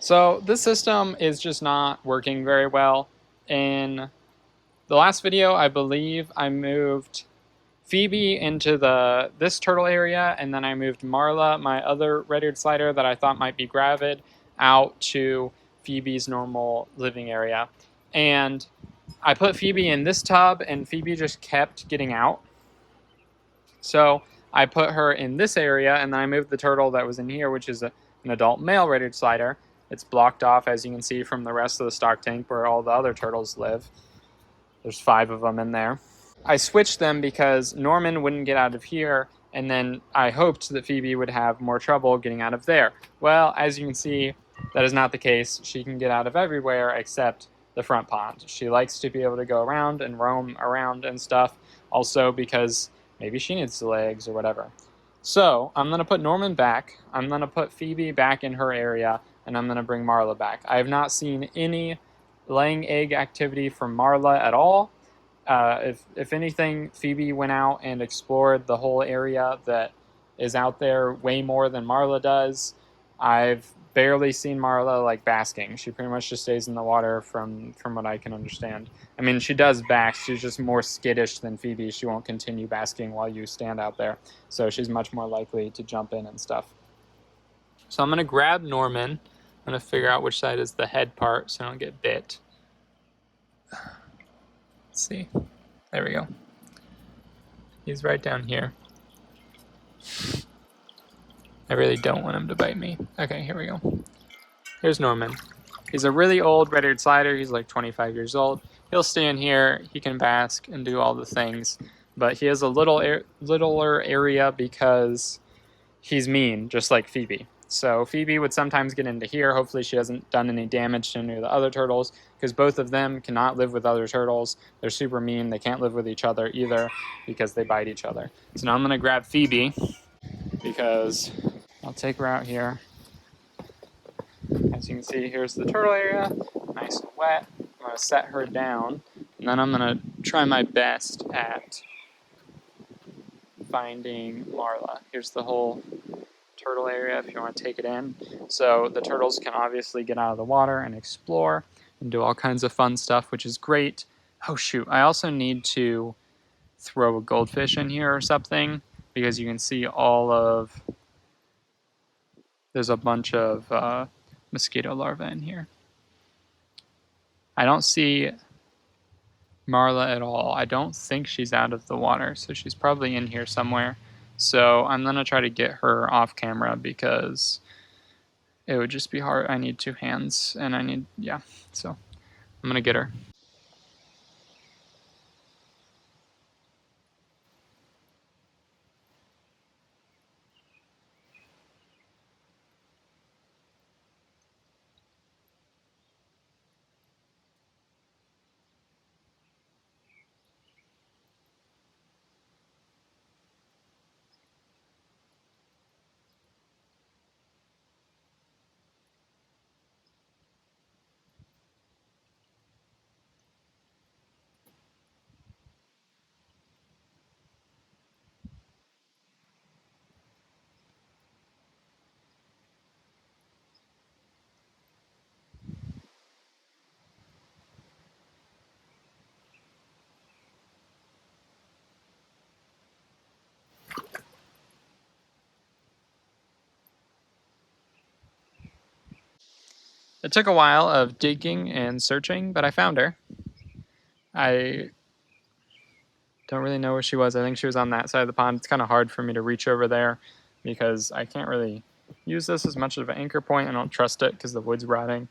So this system is just not working very well. In the last video, I believe I moved Phoebe into this turtle area, and then I moved Marla, my other red-eared slider that I thought might be gravid, out to Phoebe's normal living area. And I put Phoebe in this tub, and Phoebe just kept getting out. So I put her in this area, and then I moved the turtle that was in here, which is an adult male red-eared slider. It's blocked off, as you can see, from the rest of the stock tank where all the other turtles live. There's 5 of them in there. I switched them because Norman wouldn't get out of here, and then I hoped that Phoebe would have more trouble getting out of there. Well, as you can see, that is not the case. She can get out of everywhere except the front pond. She likes to be able to go around and roam around and stuff, also because maybe she needs the legs or whatever. So I'm going to put Norman back, I'm going to put Phoebe back in her area, and I'm going to bring Marla back. I have not seen any laying egg activity from Marla at all. If anything, Phoebe went out and explored the whole area that is out there way more than Marla does. I've barely seen Marla like basking. She pretty much just stays in the water from what I can understand. I mean, she does bask. She's just more skittish than Phoebe. She won't continue basking while you stand out there. So she's much more likely to jump in and stuff. So I'm going to grab Norman. I'm going to figure out which side is the head part so I don't get bit. Let's see. There we go. He's right down here. I really don't want him to bite me. Okay, here we go. Here's Norman. He's a really old red-eared slider. He's like 25 years old. He'll stay in here. He can bask and do all the things. But he has a littler area because he's mean, just like Phoebe. So Phoebe would sometimes get into here. Hopefully she hasn't done any damage to any of the other turtles, because both of them cannot live with other turtles. They're super mean. They can't live with each other either because they bite each other. So now I'm going to grab Phoebe because I'll take her out here. As you can see, here's the turtle area, nice and wet. I'm going to set her down, and then I'm going to try my best at finding Marla. Here's the whole turtle area if you want to take it in. So the turtles can obviously get out of the water and explore and do all kinds of fun stuff, which is great. Oh shoot, I also need to throw a goldfish in here or something, because you can see there's a bunch of mosquito larvae in here. I don't see Marla at all. I don't think she's out of the water, so she's probably in here somewhere. So I'm going to try to get her off camera because it would just be hard. I need 2 hands, and so I'm going to get her. It took a while of digging and searching, but I found her. I don't really know where she was. I think she was on that side of the pond. It's kind of hard for me to reach over there because I can't really use this as much of an anchor point. I don't trust it because the wood's rotting,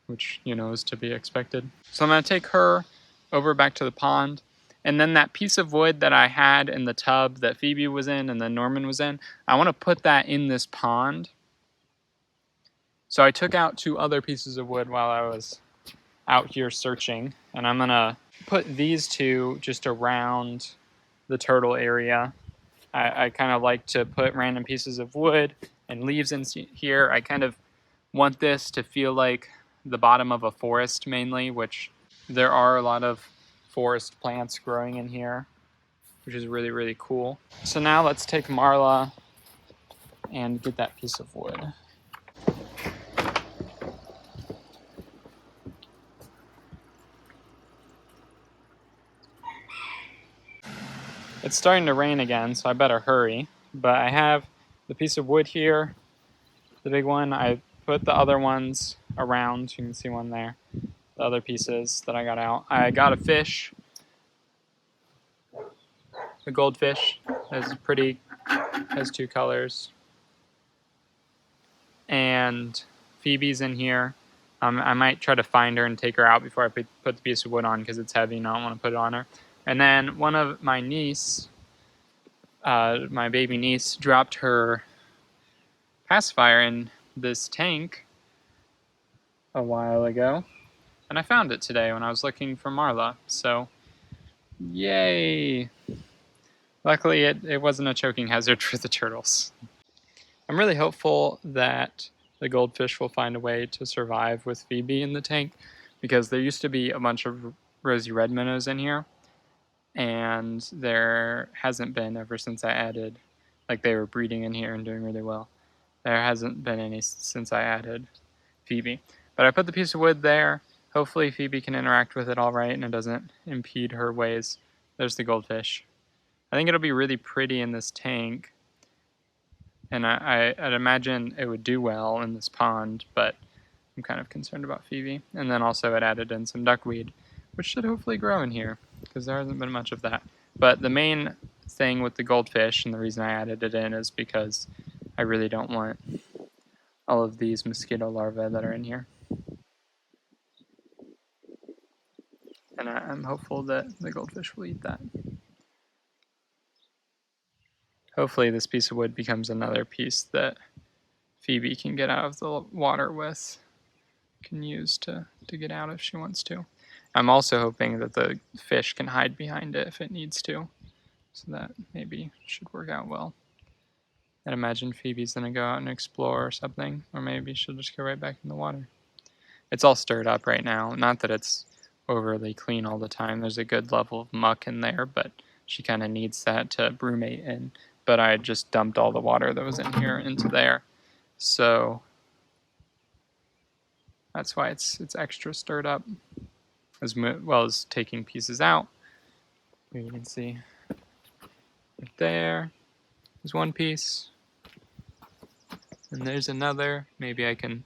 which, is to be expected. So I'm going to take her over back to the pond. And then that piece of wood that I had in the tub that Phoebe was in and then Norman was in, I want to put that in this pond. So I took out 2 other pieces of wood while I was out here searching, and I'm going to put these 2 just around the turtle area. I kind of like to put random pieces of wood and leaves in here. I kind of want this to feel like the bottom of a forest mainly, which there are a lot of forest plants growing in here, which is really, really cool. So now let's take Marla and get that piece of wood. It's starting to rain again, so I better hurry. But I have the piece of wood here, the big one. I put the other ones around. You can see one there. The other pieces that I got out. I got a fish, a goldfish. It's pretty, has two colors. And Phoebe's in here. I might try to find her and take her out before I put the piece of wood on because it's heavy and I don't want to put it on her. And then one of my niece, my baby niece, dropped her pacifier in this tank a while ago. And I found it today when I was looking for Marla. So, yay! Luckily, it wasn't a choking hazard for the turtles. I'm really hopeful that the goldfish will find a way to survive with Phoebe in the tank, because there used to be a bunch of rosy red minnows in here, and there hasn't been ever since I added, like they were breeding in here and doing really well. There hasn't been any since I added Phoebe. But I put the piece of wood there. Hopefully Phoebe can interact with it all right and it doesn't impede her ways. There's the goldfish. I think it'll be really pretty in this tank. And I'd imagine it would do well in this pond, but I'm kind of concerned about Phoebe. And then also it added in some duckweed, which should hopefully grow in here, because there hasn't been much of that. But the main thing with the goldfish, and the reason I added it in, is because I really don't want all of these mosquito larvae that are in here. And I'm hopeful that the goldfish will eat that. Hopefully this piece of wood becomes another piece that Phoebe can get out of the water with, can use to get out if she wants to. I'm also hoping that the fish can hide behind it if it needs to, so that maybe should work out well. I'd imagine Phoebe's gonna go out and explore or something, or maybe she'll just go right back in the water. It's all stirred up right now. Not that it's overly clean all the time. There's a good level of muck in there, but she kind of needs that to brumate in. But I just dumped all the water that was in here into there, so that's why it's extra stirred up, as well as taking pieces out. You can see right there. There's one piece, and there's another. Maybe I can.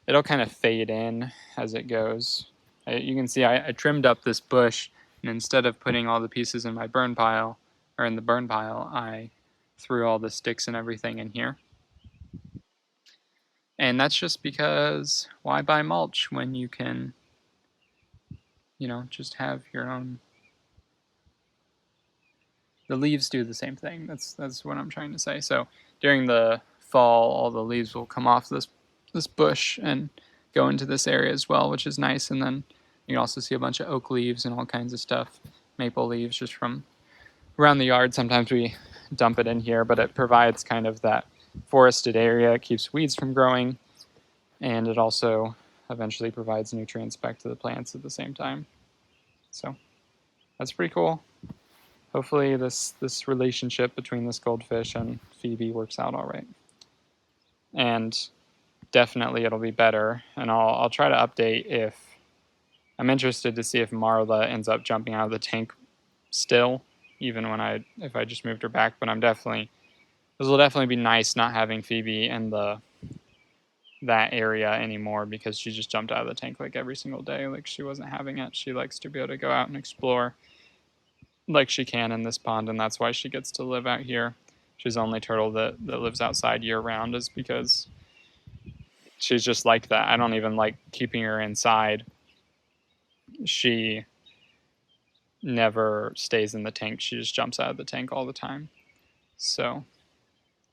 It'll kind of fade in as it goes. You can see I trimmed up this bush, and instead of putting all the pieces in my burn pile, or in the burn pile, I threw all the sticks and everything in here. And that's just because why buy mulch when you can, just have your own. The leaves do the same thing. That's what I'm trying to say. So during the fall, all the leaves will come off this bush and go into this area as well, which is nice. And then you can also see a bunch of oak leaves and all kinds of stuff, maple leaves just from around the yard. Sometimes we dump it in here, but it provides kind of that forested area. It keeps weeds from growing, and it also eventually provides nutrients back to the plants at the same time. So that's pretty cool. Hopefully this relationship between this goldfish and Phoebe works out all right. And definitely it'll be better, and I'll try to update if I'm interested to see if Marla ends up jumping out of the tank still, even when if I just moved her back. But this will definitely be nice not having Phoebe in that area anymore, because she just jumped out of the tank like every single day, like she wasn't having it. She likes to be able to go out and explore like she can in this pond, and that's why she gets to live out here. She's the only turtle that lives outside year round, is because she's just like that. I don't even like keeping her inside. She never stays in the tank. She just jumps out of the tank all the time. So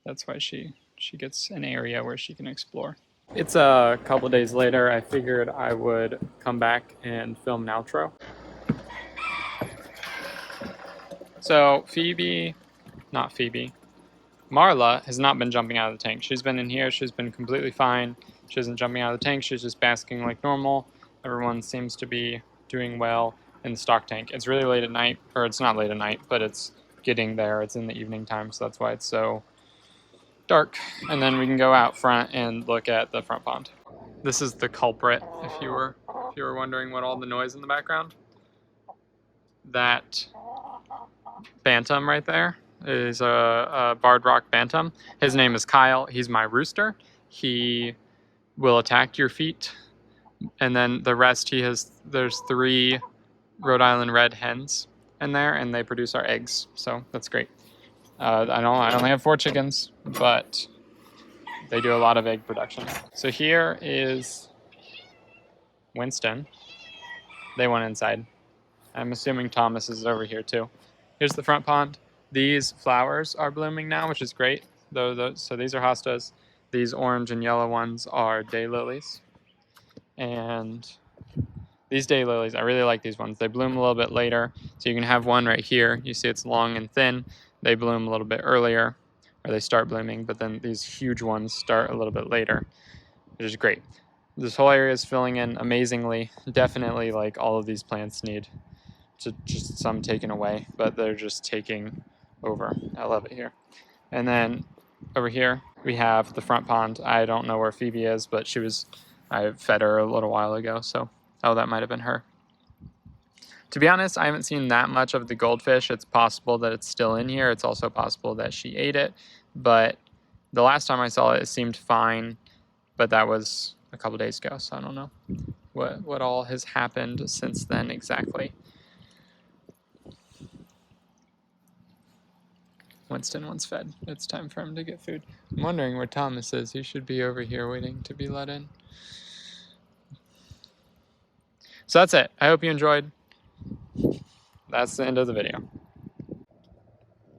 that's why she gets an area where she can explore. It's a couple days later. I figured I would come back and film an outro. So Marla has not been jumping out of the tank. She's been in here. She's been completely fine. She isn't jumping out of the tank. She's just basking like normal. Everyone seems to be doing well in the stock tank. It's really late at night, or it's not late at night, but it's getting there. It's in the evening time, so that's why it's so dark. And then we can go out front and look at the front pond. This is the culprit, if you were wondering what all the noise in the background. That bantam right there is a barred rock bantam. His name is Kyle. He's my rooster. He will attack your feet, and then the rest there's 3 Rhode Island red hens in there, and they produce our eggs, so that's great. I only have 4 chickens, but they do a lot of egg production. So here is Winston. They went inside. I'm assuming Thomas is over here too. Here's the front pond. These flowers are blooming now, which is great. So these are hostas. These orange and yellow ones are daylilies. And these daylilies, I really like these ones. They bloom a little bit later. So you can have one right here. You see it's long and thin. They bloom a little bit earlier, or they start blooming, but then these huge ones start a little bit later, which is great. This whole area is filling in amazingly. Definitely, like, all of these plants need just some taken away, but they're just taking over. I love it here. And then over here we have the front pond. I don't know where Phoebe is, but I fed her a little while ago, so that might have been her. To be honest, I haven't seen that much of the goldfish. It's possible that it's still in here. It's also possible that she ate it, but the last time I saw it, it seemed fine, but that was a couple days ago, so I don't know what all has happened since then exactly. Winston wants fed. It's time for him to get food. I'm wondering where Thomas is. He should be over here waiting to be let in. So that's it. I hope you enjoyed. That's the end of the video.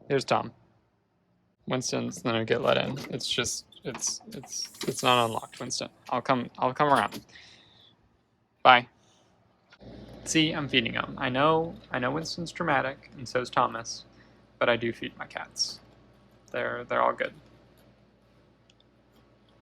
Here's Tom. Winston's gonna get let in. It's not unlocked, Winston. I'll come around. Bye. See, I'm feeding him. I know Winston's dramatic, and so is Thomas, but I do feed my cats. They're all good.